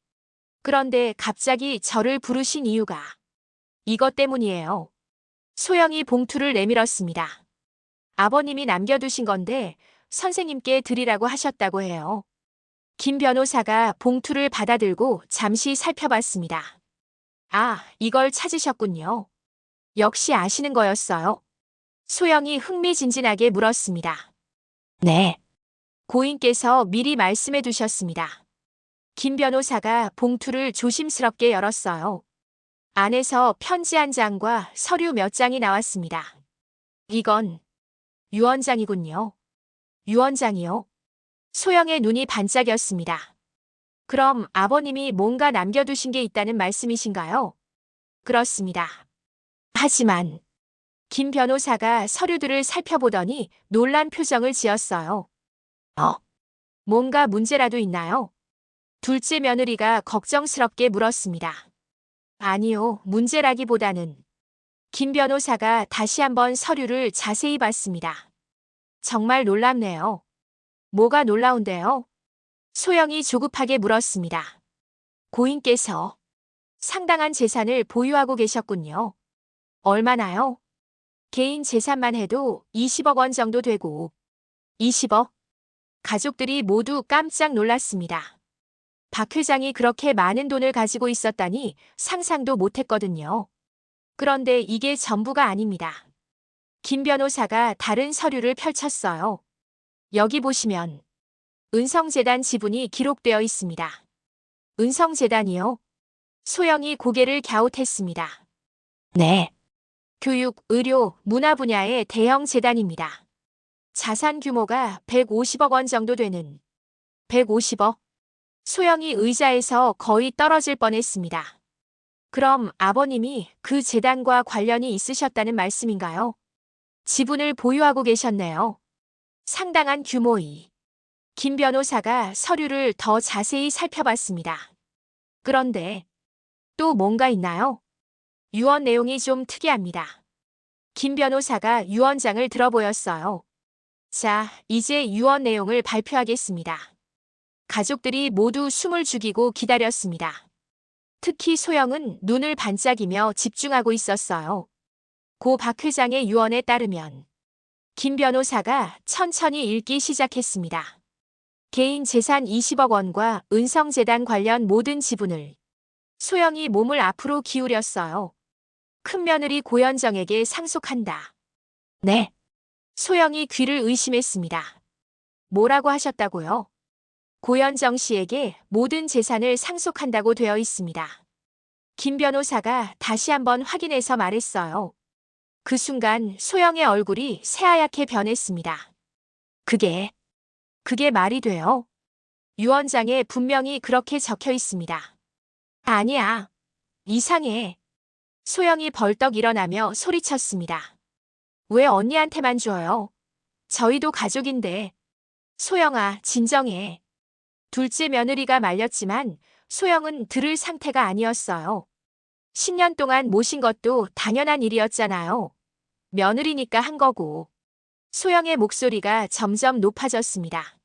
그런데 갑자기 저를 부르신 이유가 이것 때문이에요. 소영이 봉투를 내밀었습니다. 아버님이 남겨두신 건데 선생님께 드리라고 하셨다고 해요. 김 변호사가 봉투를 받아들고 잠시 살펴봤습니다. 아, 이걸 찾으셨군요. 역시 아시는 거였어요. 소영이 흥미진진하게 물었습니다. 네. 고인께서 미리 말씀해 두셨습니다. 김 변호사가 봉투를 조심스럽게 열었어요. 안에서 편지 한 장과 서류 몇 장이 나왔습니다. 이건 유언장이군요. 유언장이요? 소영의 눈이 반짝였습니다. 그럼 아버님이 뭔가 남겨두신 게 있다는 말씀이신가요? 그렇습니다. 하지만 김 변호사가 서류들을 살펴보더니 놀란 표정을 지었어요. 뭔가 문제라도 있나요? 둘째 며느리가 걱정스럽게 물었습니다. 아니요, 문제라기보다는 김 변호사가 다시 한번 서류를 자세히 봤습니다. 정말 놀랍네요. 뭐가 놀라운데요? 소영이 조급하게 물었습니다. 고인께서 상당한 재산을 보유하고 계셨군요. 얼마나요? 개인 재산만 해도 20억 원 정도 되고. 20억? 가족들이 모두 깜짝 놀랐습니다. 박 회장이 그렇게 많은 돈을 가지고 있었다니 상상도 못했거든요. 그런데 이게 전부가 아닙니다. 김 변호사가 다른 서류를 펼쳤어요. 여기 보시면 은성재단 지분이 기록되어 있습니다. 은성재단이요? 소영이 고개를 갸웃했습니다. 네. 교육, 의료, 문화 분야의 대형 재단입니다. 자산 규모가 150억 원 정도 되는 150억? 소영이 의자에서 거의 떨어질 뻔했습니다. 그럼 아버님이 그 재단과 관련이 있으셨다는 말씀인가요? 지분을 보유하고 계셨네요. 상당한 규모의. 김 변호사가 서류를 더 자세히 살펴봤습니다. 그런데 또 뭔가 있나요? 유언 내용이 좀 특이합니다. 김 변호사가 유언장을 들어보였어요. 자, 이제 유언 내용을 발표하겠습니다. 가족들이 모두 숨을 죽이고 기다렸습니다. 특히 소영은 눈을 반짝이며 집중하고 있었어요. 고 박 회장의 유언에 따르면 김 변호사가 천천히 읽기 시작했습니다. 개인 재산 20억 원과 은성재단 관련 모든 지분을. 소영이 몸을 앞으로 기울였어요. 큰며느리 고현정에게 상속한다. 네. 소영이 귀를 의심했습니다. 뭐라고 하셨다고요? 고현정 씨에게 모든 재산을 상속한다고 되어 있습니다. 김 변호사가 다시 한번 확인해서 말했어요. 그 순간 소영의 얼굴이 새하얗게 변했습니다. 그게 말이 돼요? 유언장에 분명히 그렇게 적혀 있습니다. 아니야. 이상해. 소영이 벌떡 일어나며 소리쳤습니다. 왜 언니한테만 줘요? 저희도 가족인데. 소영아, 진정해. 둘째 며느리가 말렸지만 소영은 들을 상태가 아니었어요. 10년 동안 모신 것도 당연한 일이었잖아요. 며느리니까 한 거고. 소영의 목소리가 점점 높아졌습니다.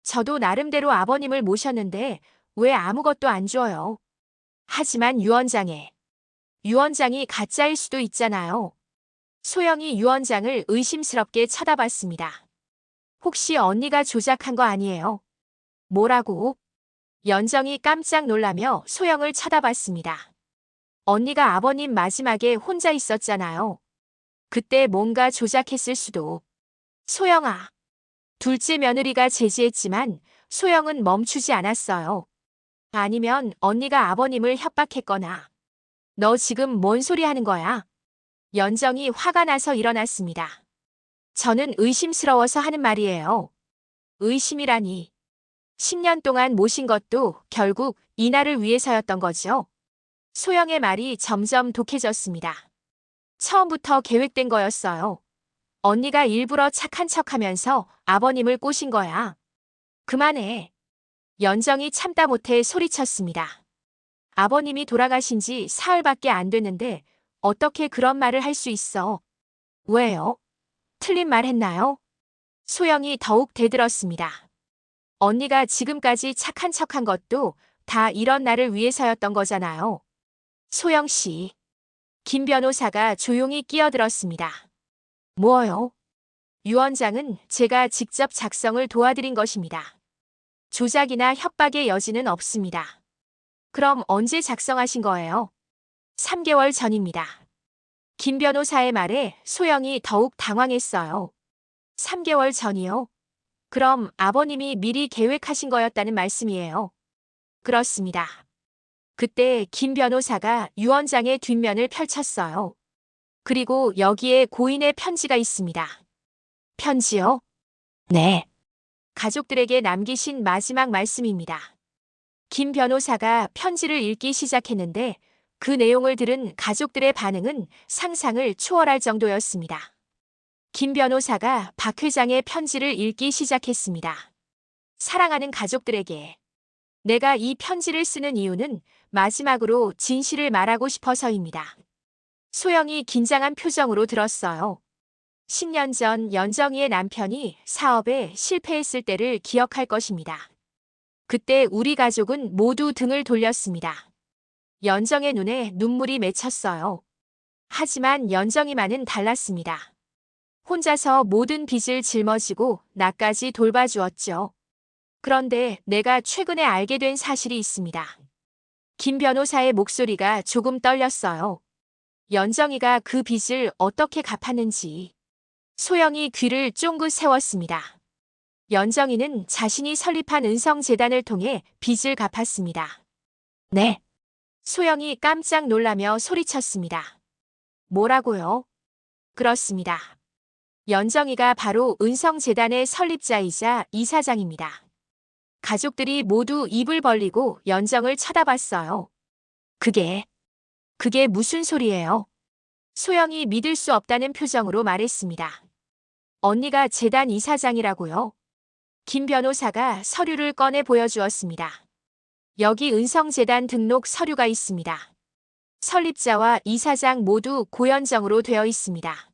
저도 나름대로 아버님을 모셨는데 왜 아무것도 안 줘요? 하지만 유언장이 가짜일 수도 있잖아요. 소영이 유언장을 의심스럽게 쳐다봤습니다. 혹시 언니가 조작한 거 아니에요? 뭐라고? 연정이 깜짝 놀라며 소영을 쳐다봤습니다. 언니가 아버님 마지막에 혼자 있었잖아요. 그때 뭔가 조작했을 수도. 소영아. 둘째 며느리가 제지했지만 소영은 멈추지 않았어요. 아니면 언니가 아버님을 협박했거나. 너 지금 뭔 소리 하는 거야? 연정이 화가 나서 일어났습니다. 저는 의심스러워서 하는 말이에요. 의심이라니. 10년 동안 모신 것도 결국 이날을 위해서였던 거죠. 소영의 말이 점점 독해졌습니다. 처음부터 계획된 거였어요. 언니가 일부러 착한 척하면서 아버님을 꼬신 거야. 그만해. 연정이 참다 못해 소리쳤습니다. 아버님이 돌아가신 지 사흘밖에 안 됐는데 어떻게 그런 말을 할 수 있어? 왜요? 틀린 말 했나요? 소영이 더욱 대들었습니다. 언니가 지금까지 착한 척한 것도 다 이런 날을 위해서였던 거잖아요. 소영 씨. 김 변호사가 조용히 끼어들었습니다. 뭐요? 유언장은 제가 직접 작성을 도와드린 것입니다. 조작이나 협박의 여지는 없습니다. 그럼 언제 작성하신 거예요? 3개월 전입니다. 김 변호사의 말에 소영이 더욱 당황했어요. 3개월 전이요? 그럼 아버님이 미리 계획하신 거였다는 말씀이에요. 그렇습니다. 그때 김 변호사가 유언장의 뒷면을 펼쳤어요. 그리고 여기에 고인의 편지가 있습니다. 편지요? 네. 가족들에게 남기신 마지막 말씀입니다. 김 변호사가 편지를 읽기 시작했는데 그 내용을 들은 가족들의 반응은 상상을 초월할 정도였습니다. 김 변호사가 박 회장의 편지를 읽기 시작했습니다. 사랑하는 가족들에게 내가 이 편지를 쓰는 이유는 마지막으로 진실을 말하고 싶어서입니다. 소영이 긴장한 표정으로 들었어요. 10년 전 연정이의 남편이 사업에 실패했을 때를 기억할 것입니다. 그때 우리 가족은 모두 등을 돌렸습니다. 연정의 눈에 눈물이 맺혔어요. 하지만 연정이만은 달랐습니다. 혼자서 모든 빚을 짊어지고 나까지 돌봐주었죠. 그런데 내가 최근에 알게 된 사실이 있습니다. 김 변호사의 목소리가 조금 떨렸어요. 연정이가 그 빚을 어떻게 갚았는지. 소영이 귀를 쫑긋 세웠습니다. 연정이는 자신이 설립한 은성재단을 통해 빚을 갚았습니다. 네. 소영이 깜짝 놀라며 소리쳤습니다. 뭐라고요? 그렇습니다. 연정이가 바로 은성재단의 설립자이자 이사장입니다. 가족들이 모두 입을 벌리고 연정을 쳐다봤어요. 그게 무슨 소리예요? 소영이 믿을 수 없다는 표정으로 말했습니다. 언니가 재단 이사장이라고요? 김 변호사가 서류를 꺼내 보여주었습니다. 여기 은성재단 등록 서류가 있습니다. 설립자와 이사장 모두 고현정으로 되어 있습니다.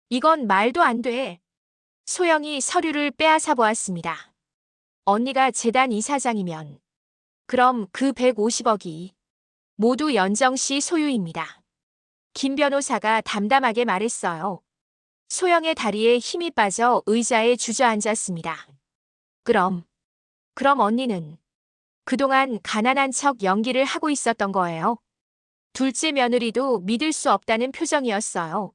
이건 말도 안 돼. 소영이 서류를 빼앗아 보았습니다. 언니가 재단 이사장이면 그럼 그 150억이 모두 연정 씨 소유입니다. 김 변호사가 담담하게 말했어요. 소영의 다리에 힘이 빠져 의자에 주저앉았습니다. 그럼 언니는 그동안 가난한 척 연기를 하고 있었던 거예요. 둘째 며느리도 믿을 수 없다는 표정이었어요.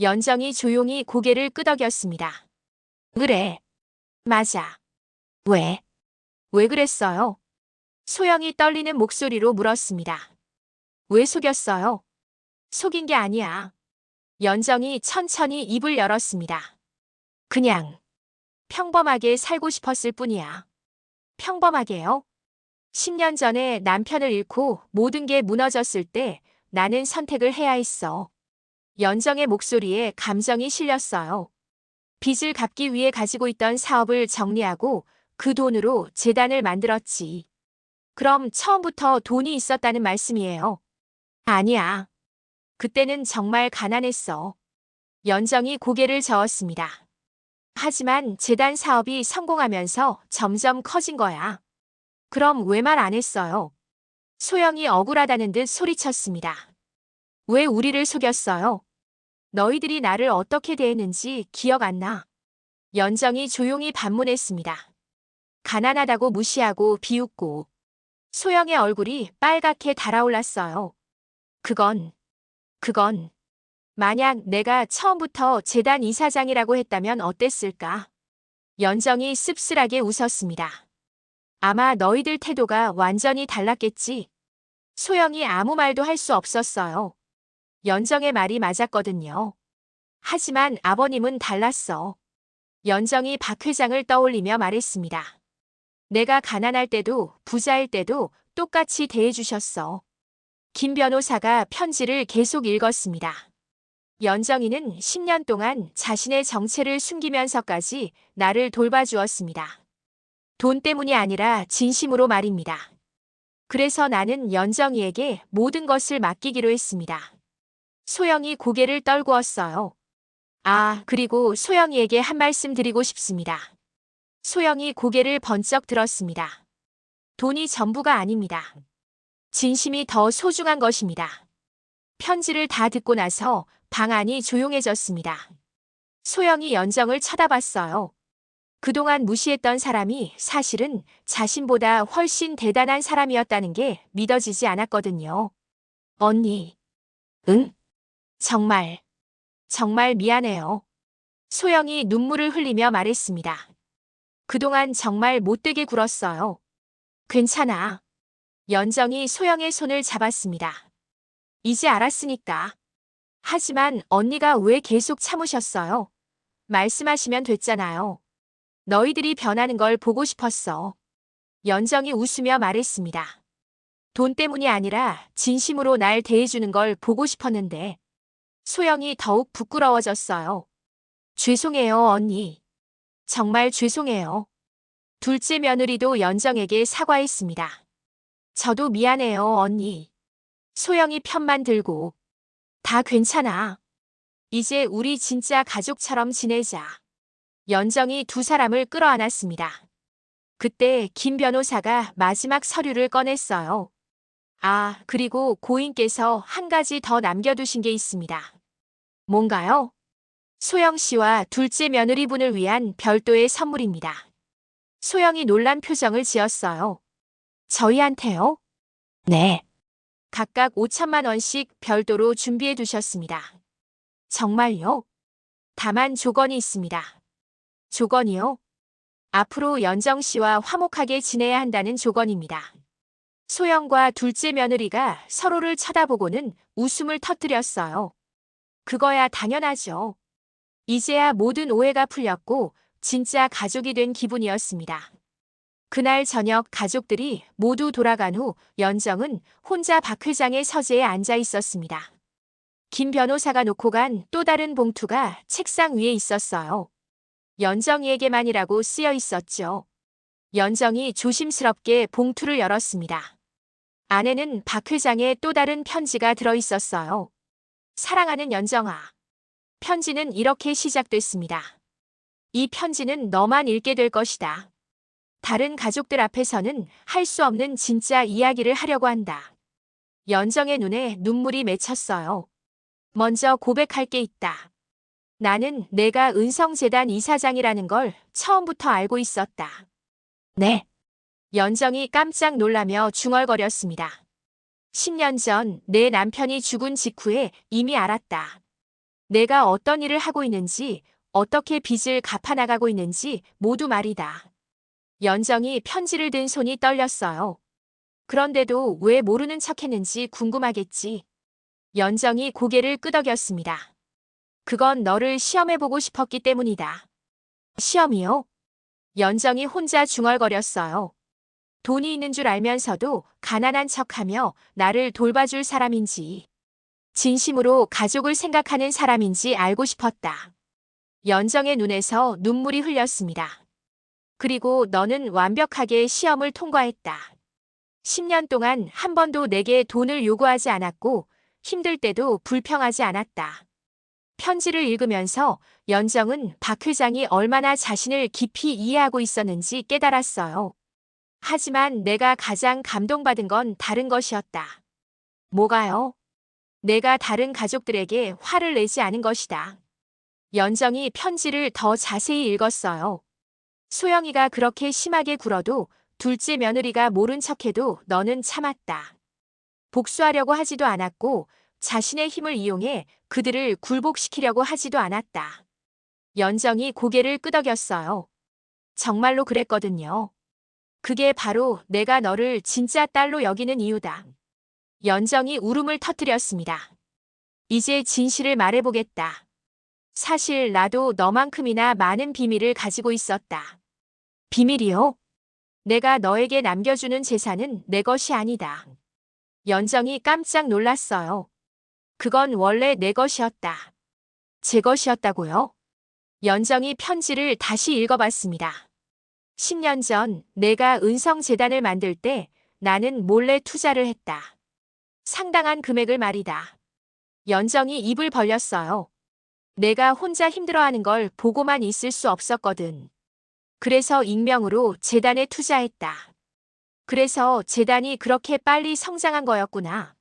연정이 조용히 고개를 끄덕였습니다. 그래. 맞아. 왜? 왜 그랬어요? 소영이 떨리는 목소리로 물었습니다. 왜 속였어요? 속인 게 아니야. 연정이 천천히 입을 열었습니다. 그냥 평범하게 살고 싶었을 뿐이야. 평범하게요? 10년 전에 남편을 잃고 모든 게 무너졌을 때 나는 선택을 해야 했어. 연정의 목소리에 감정이 실렸어요. 빚을 갚기 위해 가지고 있던 사업을 정리하고 그 돈으로 재단을 만들었지. 그럼 처음부터 돈이 있었다는 말씀이에요? 아니야. 그때는 정말 가난했어. 연정이 고개를 저었습니다. 하지만 재단 사업이 성공하면서 점점 커진 거야. 그럼 왜 말 안 했어요? 소영이 억울하다는 듯 소리쳤습니다. 왜 우리를 속였어요? 너희들이 나를 어떻게 대했는지 기억 안 나. 연정이 조용히 반문했습니다. 가난하다고 무시하고 비웃고. 소영의 얼굴이 빨갛게 달아올랐어요. 그건 만약 내가 처음부터 재단 이사장이라고 했다면 어땠을까? 연정이 씁쓸하게 웃었습니다. 아마 너희들 태도가 완전히 달랐겠지. 소영이 아무 말도 할 수 없었어요. 연정의 말이 맞았거든요. 하지만 아버님은 달랐어. 연정이 박 회장을 떠올리며 말했습니다. 내가 가난할 때도 부자일 때도 똑같이 대해주셨어. 김 변호사가 편지를 계속 읽었습니다. 연정이는 10년 동안 자신의 정체를 숨기면서까지 나를 돌봐주었습니다. 돈 때문이 아니라 진심으로 말입니다. 그래서 나는 연정이에게 모든 것을 맡기기로 했습니다. 소영이 고개를 떨구었어요. 그리고 소영이에게 한 말씀 드리고 싶습니다. 소영이 고개를 번쩍 들었습니다. 돈이 전부가 아닙니다. 진심이 더 소중한 것입니다. 편지를 다 듣고 나서 방 안이 조용해졌습니다. 소영이 연정을 쳐다봤어요. 그동안 무시했던 사람이 사실은 자신보다 훨씬 대단한 사람이었다는 게 믿어지지 않았거든요. 언니. 응? 정말 미안해요. 소영이 눈물을 흘리며 말했습니다. 그동안 정말 못되게 굴었어요. 괜찮아. 연정이 소영의 손을 잡았습니다. 이제 알았으니까. 하지만 언니가 왜 계속 참으셨어요? 말씀하시면 됐잖아요. 너희들이 변하는 걸 보고 싶었어. 연정이 웃으며 말했습니다. 돈 때문이 아니라 진심으로 날 대해주는 걸 보고 싶었는데. 소영이 더욱 부끄러워졌어요. 죄송해요, 언니. 정말 죄송해요. 둘째 며느리도 연정에게 사과했습니다. 저도 미안해요, 언니. 소영이 편만 들고. 다 괜찮아. 이제 우리 진짜 가족처럼 지내자. 연정이 두 사람을 끌어안았습니다. 그때 김 변호사가 마지막 서류를 꺼냈어요. 그리고 고인께서 한 가지 더 남겨두신 게 있습니다. 뭔가요? 소영 씨와 둘째 며느리분을 위한 별도의 선물입니다. 소영이 놀란 표정을 지었어요. 저희한테요? 네. 각각 5천만 원씩 별도로 준비해 두셨습니다. 정말요? 다만 조건이 있습니다. 조건이요? 앞으로 연정 씨와 화목하게 지내야 한다는 조건입니다. 소영과 둘째 며느리가 서로를 쳐다보고는 웃음을 터뜨렸어요. 그거야 당연하죠. 이제야 모든 오해가 풀렸고 진짜 가족이 된 기분이었습니다. 그날 저녁 가족들이 모두 돌아간 후 연정은 혼자 박 회장의 서재에 앉아 있었습니다. 김 변호사가 놓고 간 또 다른 봉투가 책상 위에 있었어요. 연정이에게만이라고 쓰여 있었죠. 연정이 조심스럽게 봉투를 열었습니다. 안에는 박 회장의 또 다른 편지가 들어 있었어요. 사랑하는 연정아. 편지는 이렇게 시작됐습니다. 이 편지는 너만 읽게 될 것이다. 다른 가족들 앞에서는 할 수 없는 진짜 이야기를 하려고 한다. 연정의 눈에 눈물이 맺혔어요. 먼저 고백할 게 있다. 나는 내가 은성재단 이사장이라는 걸 처음부터 알고 있었다. 네. 연정이 깜짝 놀라며 중얼거렸습니다. 10년 전 내 남편이 죽은 직후에 이미 알았다. 내가 어떤 일을 하고 있는지, 어떻게 빚을 갚아나가고 있는지 모두 말이다. 연정이 편지를 든 손이 떨렸어요. 그런데도 왜 모르는 척했는지 궁금하겠지. 연정이 고개를 끄덕였습니다. 그건 너를 시험해보고 싶었기 때문이다. 시험이요? 연정이 혼자 중얼거렸어요. 돈이 있는 줄 알면서도 가난한 척하며 나를 돌봐줄 사람인지, 진심으로 가족을 생각하는 사람인지 알고 싶었다. 연정의 눈에서 눈물이 흘렸습니다. 그리고 너는 완벽하게 시험을 통과했다. 10년 동안 한 번도 내게 돈을 요구하지 않았고 힘들 때도 불평하지 않았다. 편지를 읽으면서 연정은 박 회장이 얼마나 자신을 깊이 이해하고 있었는지 깨달았어요. 하지만 내가 가장 감동받은 건 다른 것이었다. 뭐가요? 내가 다른 가족들에게 화를 내지 않은 것이다. 연정이 편지를 더 자세히 읽었어요. 소영이가 그렇게 심하게 굴어도 둘째 며느리가 모른 척해도 너는 참았다. 복수하려고 하지도 않았고 자신의 힘을 이용해 그들을 굴복시키려고 하지도 않았다. 연정이 고개를 끄덕였어요. 정말로 그랬거든요. 그게 바로 내가 너를 진짜 딸로 여기는 이유다. 연정이 울음을 터뜨렸습니다. 이제 진실을 말해보겠다. 사실 나도 너만큼이나 많은 비밀을 가지고 있었다. 비밀이요? 내가 너에게 남겨주는 재산은 내 것이 아니다. 연정이 깜짝 놀랐어요. 그건 원래 내 것이었다. 제 것이었다고요? 연정이 편지를 다시 읽어봤습니다. 10년 전 내가 은성재단을 만들 때 나는 몰래 투자를 했다. 상당한 금액을 말이다. 연정이 입을 벌렸어요. 내가 혼자 힘들어하는 걸 보고만 있을 수 없었거든. 그래서 익명으로 재단에 투자했다. 그래서 재단이 그렇게 빨리 성장한 거였구나.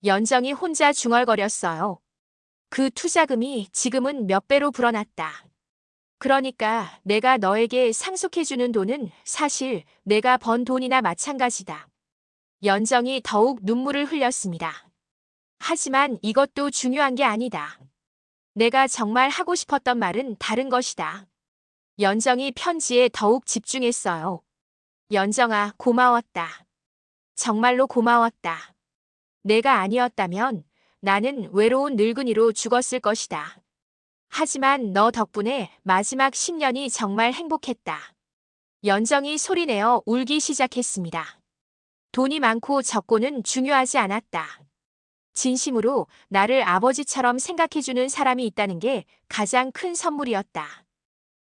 연정이 혼자 중얼거렸어요. 그 투자금이 지금은 몇 배로 불어났다. 그러니까 내가 너에게 상속해주는 돈은 사실 내가 번 돈이나 마찬가지다. 연정이 더욱 눈물을 흘렸습니다. 하지만 이것도 중요한 게 아니다. 내가 정말 하고 싶었던 말은 다른 것이다. 연정이 편지에 더욱 집중했어요. 연정아, 고마웠다. 정말로 고마웠다. 내가 아니었다면 나는 외로운 늙은이로 죽었을 것이다. 하지만 너 덕분에 마지막 10년이 정말 행복했다. 연정이 소리내어 울기 시작했습니다. 돈이 많고 적고는 중요하지 않았다. 진심으로 나를 아버지처럼 생각해주는 사람이 있다는 게 가장 큰 선물이었다.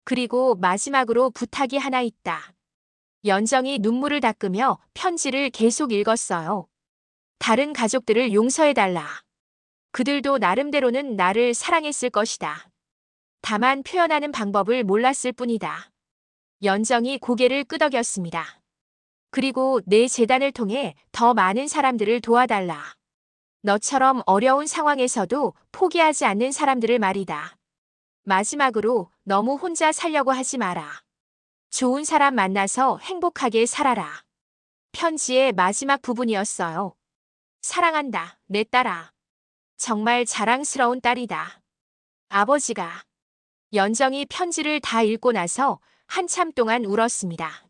그리고 마지막으로 부탁이 하나 있다. 연정이 눈물을 닦으며 편지를 계속 읽었어요. 다른 가족들을 용서해달라. 그들도 나름대로는 나를 사랑했을 것이다. 다만 표현하는 방법을 몰랐을 뿐이다. 연정이 고개를 끄덕였습니다. 그리고 내 재단을 통해 더 많은 사람들을 도와달라. 너처럼 어려운 상황에서도 포기하지 않는 사람들을 말이다. 마지막으로 너무 혼자 살려고 하지 마라. 좋은 사람 만나서 행복하게 살아라. 편지의 마지막 부분이었어요. 사랑한다, 내 딸아. 정말 자랑스러운 딸이다. 아버지가. 연정이 편지를 다 읽고 나서 한참 동안 울었습니다.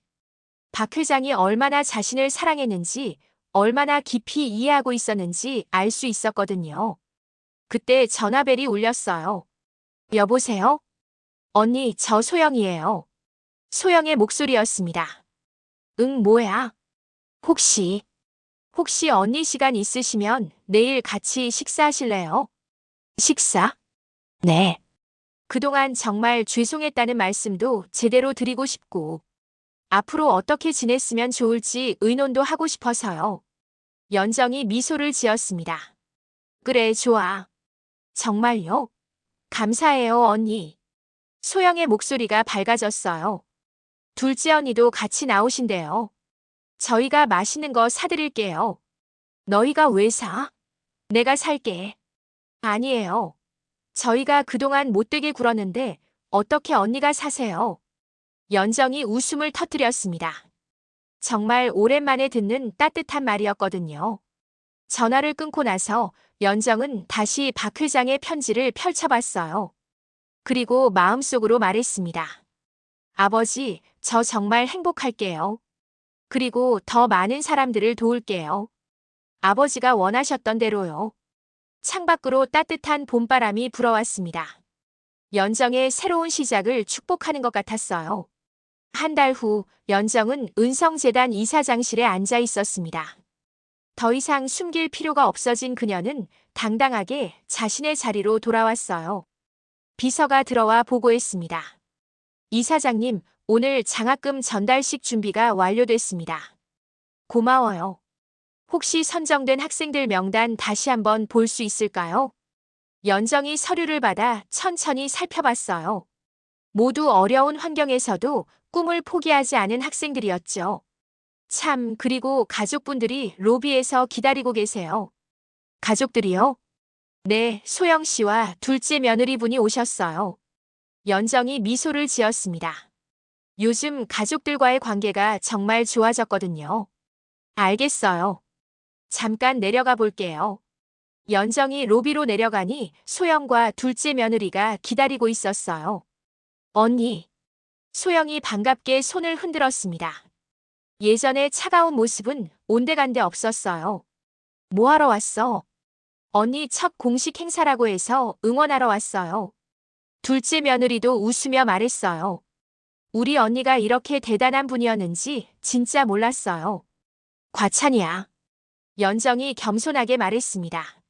박 회장이 얼마나 자신을 사랑했는지, 얼마나 깊이 이해하고 있었는지 알 수 있었거든요. 그때 전화벨이 울렸어요. 여보세요? 언니, 저 소영이에요. 소영의 목소리였습니다. 응, 뭐야? 혹시 언니 시간 있으시면 내일 같이 식사하실래요? 식사? 네. 그동안 정말 죄송했다는 말씀도 제대로 드리고 싶고, 앞으로 어떻게 지냈으면 좋을지 의논도 하고 싶어서요. 연정이 미소를 지었습니다. 그래, 좋아. 정말요? 감사해요, 언니. 소영의 목소리가 밝아졌어요. 둘째 언니도 같이 나오신대요. 저희가 맛있는 거 사드릴게요. 너희가 왜 사? 내가 살게. 아니에요. 저희가 그동안 못되게 굴었는데 어떻게 언니가 사세요? 연정이 웃음을 터뜨렸습니다. 정말 오랜만에 듣는 따뜻한 말이었거든요. 전화를 끊고 나서 연정은 다시 박 회장의 편지를 펼쳐봤어요. 그리고 마음속으로 말했습니다. 아버지, 저 정말 행복할게요. 그리고 더 많은 사람들을 도울게요. 아버지가 원하셨던 대로요. 창밖으로 따뜻한 봄바람이 불어왔습니다. 연정의 새로운 시작을 축복하는 것 같았어요. 한 달 후, 연정은 은성재단 이사장실에 앉아 있었습니다. 더 이상 숨길 필요가 없어진 그녀는 당당하게 자신의 자리로 돌아왔어요. 비서가 들어와 보고했습니다. 이사장님, 오늘 장학금 전달식 준비가 완료됐습니다. 고마워요. 혹시 선정된 학생들 명단 다시 한번 볼 수 있을까요? 연정이 서류를 받아 천천히 살펴봤어요. 모두 어려운 환경에서도 꿈을 포기하지 않은 학생들이었죠. 참, 그리고 가족분들이 로비에서 기다리고 계세요. 가족들이요? 네, 소영 씨와 둘째 며느리분이 오셨어요. 연정이 미소를 지었습니다. 요즘 가족들과의 관계가 정말 좋아졌거든요. 알겠어요. 잠깐 내려가 볼게요. 연정이 로비로 내려가니 소영과 둘째 며느리가 기다리고 있었어요. 언니. 소영이 반갑게 손을 흔들었습니다. 예전의 차가운 모습은 온데간데 없었어요. 뭐 하러 왔어? 언니 첫 공식 행사라고 해서 응원하러 왔어요. 둘째 며느리도 웃으며 말했어요. 우리 언니가 이렇게 대단한 분이었는지 진짜 몰랐어요. 과찬이야. 연정이 겸손하게 말했습니다.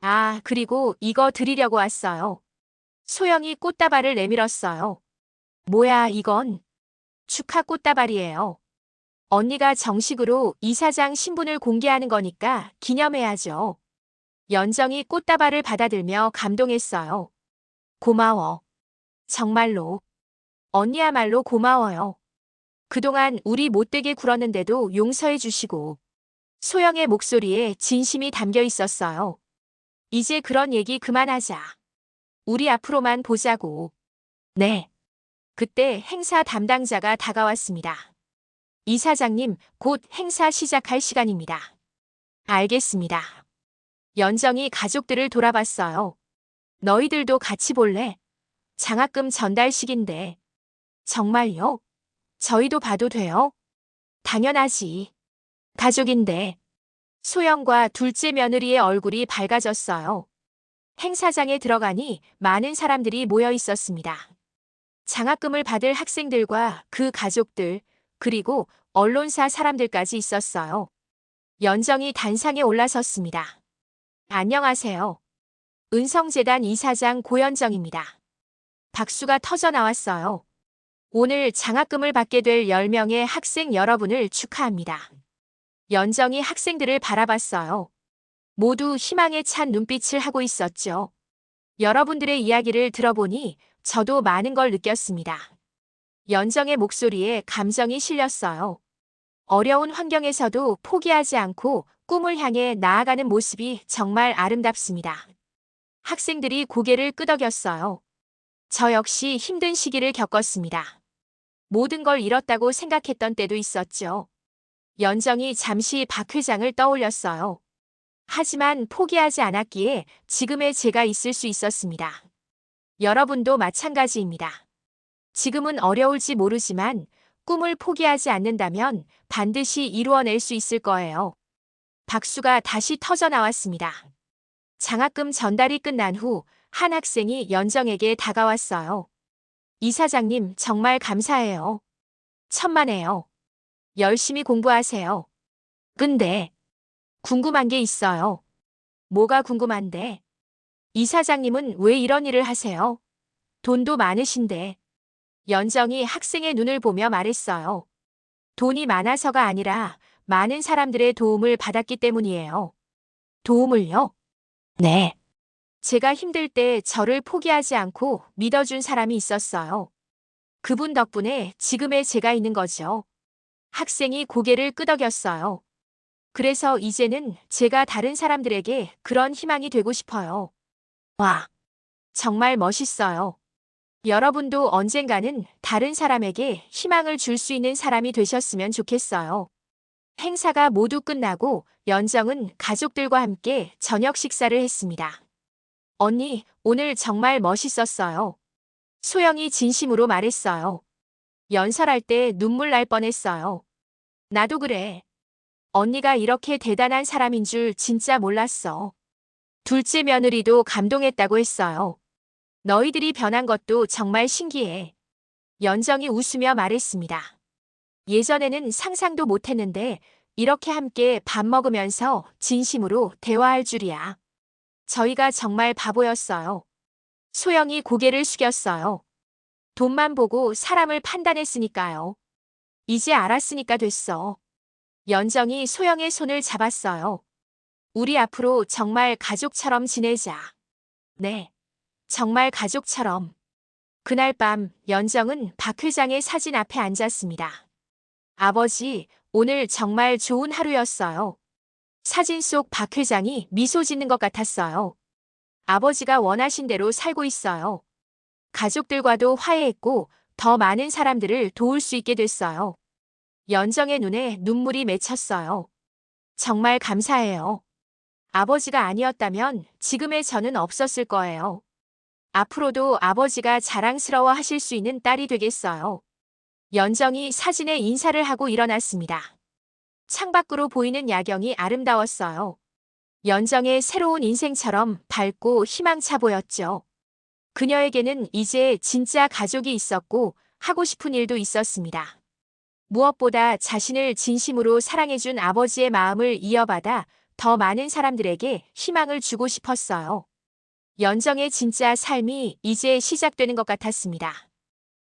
아, 그리고 이거 드리려고 왔어요. 소영이 꽃다발을 내밀었어요. 뭐야, 이건? 축하 꽃다발이에요. 언니가 정식으로 이사장 신분을 공개하는 거니까 기념해야죠. 연정이 꽃다발을 받아들며 감동했어요. 고마워. 정말로. 언니야말로 고마워요. 그동안 우리 못되게 굴었는데도 용서해 주시고. 소영의 목소리에 진심이 담겨 있었어요. 이제 그런 얘기 그만하자. 우리 앞으로만 보자고. 네. 그때 행사 담당자가 다가왔습니다. 이사장님, 곧 행사 시작할 시간입니다. 알겠습니다. 연정이 가족들을 돌아봤어요. 너희들도 같이 볼래? 장학금 전달식인데. 정말요? 저희도 봐도 돼요? 당연하지. 가족인데. 소영과 둘째 며느리의 얼굴이 밝아졌어요. 행사장에 들어가니 많은 사람들이 모여 있었습니다. 장학금을 받을 학생들과 그 가족들, 그리고 언론사 사람들까지 있었어요. 연정이 단상에 올라섰습니다. 안녕하세요. 은성재단 이사장 고연정입니다. 박수가 터져 나왔어요. 오늘 장학금을 받게 될 10명의 학생 여러분을 축하합니다. 연정이 학생들을 바라봤어요. 모두 희망에 찬 눈빛을 하고 있었죠. 여러분들의 이야기를 들어보니 저도 많은 걸 느꼈습니다. 연정의 목소리에 감정이 실렸어요. 어려운 환경에서도 포기하지 않고 꿈을 향해 나아가는 모습이 정말 아름답습니다. 학생들이 고개를 끄덕였어요. 저 역시 힘든 시기를 겪었습니다. 모든 걸 잃었다고 생각했던 때도 있었죠. 연정이 잠시 박 회장을 떠올렸어요. 하지만 포기하지 않았기에 지금의 제가 있을 수 있었습니다. 여러분도 마찬가지입니다. 지금은 어려울지 모르지만 꿈을 포기하지 않는다면 반드시 이루어낼 수 있을 거예요. 박수가 다시 터져 나왔습니다. 장학금 전달이 끝난 후 한 학생이 연정에게 다가왔어요. 이사장님, 정말 감사해요. 천만에요. 열심히 공부하세요. 근데 궁금한 게 있어요. 뭐가 궁금한데? 이사장님은 왜 이런 일을 하세요? 돈도 많으신데. 연정이 학생의 눈을 보며 말했어요. 돈이 많아서가 아니라 많은 사람들의 도움을 받았기 때문이에요. 도움을요? 네. 제가 힘들 때 저를 포기하지 않고 믿어준 사람이 있었어요. 그분 덕분에 지금의 제가 있는 거죠. 학생이 고개를 끄덕였어요. 그래서 이제는 제가 다른 사람들에게 그런 희망이 되고 싶어요. 와, 정말 멋있어요. 여러분도 언젠가는 다른 사람에게 희망을 줄 수 있는 사람이 되셨으면 좋겠어요. 행사가 모두 끝나고 연정은 가족들과 함께 저녁 식사를 했습니다. 언니, 오늘 정말 멋있었어요. 소영이 진심으로 말했어요. 연설할 때 눈물 날 뻔했어요. 나도 그래. 언니가 이렇게 대단한 사람인 줄 진짜 몰랐어. 둘째 며느리도 감동했다고 했어요. 너희들이 변한 것도 정말 신기해. 연정이 웃으며 말했습니다. 예전에는 상상도 못했는데 이렇게 함께 밥 먹으면서 진심으로 대화할 줄이야. 저희가 정말 바보였어요. 소영이 고개를 숙였어요. 돈만 보고 사람을 판단했으니까요. 이제 알았으니까 됐어. 연정이 소영의 손을 잡았어요. 우리 앞으로 정말 가족처럼 지내자. 네, 정말 가족처럼. 그날 밤 연정은 박 회장의 사진 앞에 앉았습니다. 아버지, 오늘 정말 좋은 하루였어요. 사진 속 박 회장이 미소 짓는 것 같았어요. 아버지가 원하신 대로 살고 있어요. 가족들과도 화해했고 더 많은 사람들을 도울 수 있게 됐어요. 연정의 눈에 눈물이 맺혔어요. 정말 감사해요. 아버지가 아니었다면 지금의 저는 없었을 거예요. 앞으로도 아버지가 자랑스러워 하실 수 있는 딸이 되겠어요. 연정이 사진에 인사를 하고 일어났습니다. 창밖으로 보이는 야경이 아름다웠어요. 연정의 새로운 인생처럼 밝고 희망차 보였죠. 그녀에게는 이제 진짜 가족이 있었고 하고 싶은 일도 있었습니다. 무엇보다 자신을 진심으로 사랑해준 아버지의 마음을 이어받아 더 많은 사람들에게 희망을 주고 싶었어요. 연정의 진짜 삶이 이제 시작되는 것 같았습니다.